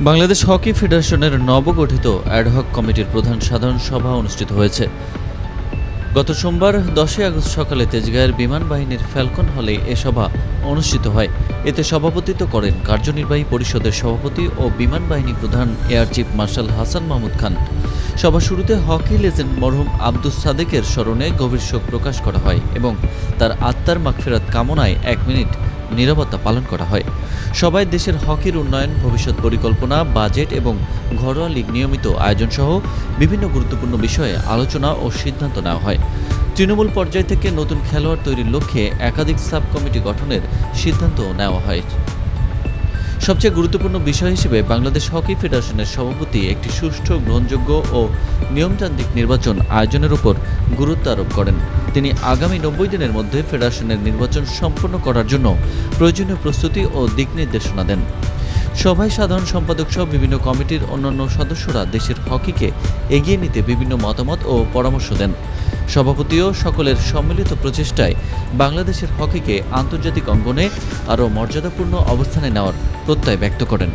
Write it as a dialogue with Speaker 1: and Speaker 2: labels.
Speaker 1: Bangladesh hockey ফেডারেশনের নবগঠিত ad hoc কমিটির প্রধান সাধারণ সভা অনুষ্ঠিত হয়েছে। গত সোমবার 10 আগস্ট সকালে তেজগাঁয়ের বিমান বাহিনীর ফ্যালকন হলে এ সভা অনুষ্ঠিত হয়। এতে সভাপতিত্ব করেন কার্যনির্বাহী পরিষদের সভাপতি ও বিমান বাহিনী প্রধান air chief marshal Hasan Mahmud Khan. সভা শুরুতে হকি লেজেন্ড মরহুম আব্দুস সাদেকের স্মরণে গভীর শোক প্রকাশ করা হয় এবং তার আত্মার মাগফিরাত কামনায় 1 মিনিট নীরবতা পালন করা হয়। সবাই দেশের হকির উন্নয়ন, ভবিষ্যৎ পরিকল্পনা, বাজেট এবং ঘরোয়া লীগ নিয়মিত আয়োজন সহ বিভিন্ন গুরুত্বপূর্ণ বিষয়ে আলোচনা ও সিদ্ধান্ত নেওয়া হয়। তৃণমূল পর্যায় থেকে নতুন খেলোয়াড় তৈরির লক্ষ্যে একাধিক সাব কমিটি গঠনের সিদ্ধান্ত নেওয়া হয়। সবচেয়ে গুরুত্বপূর্ণ বিষয় হিসেবে বাংলাদেশ হকি ফেডারেশনের সভাপতি একটি সুষ্ঠু, গ্রহণযোগ্য ও নিয়মতান্ত্রিক নির্বাচন আয়োজনের উপর গুরুত্ব আরোপ করেন। তিনি আগামী 90 দিনের মধ্যে ফেডারেশনের নির্বাচন সম্পন্ন করার জন্য প্রয়োজনীয় প্রস্তুতি ও দিক নির্দেশনা দেন। সভায় সাধারণ সম্পাদক সহ বিভিন্ন কমিটির অন্যান্য সদস্যরা দেশের হকিকে এগিয়ে নিতে বিভিন্ন মতামত ও পরামর্শ দেন। সভাপতিও সকলের সম্মিলিত প্রচেষ্টায় বাংলাদেশের হকিকে আন্তর্জাতিক অঙ্গনে আরও মর্যাদাপূর্ণ অবস্থানে নেওয়ার প্রত্যয় ব্যক্ত করেন।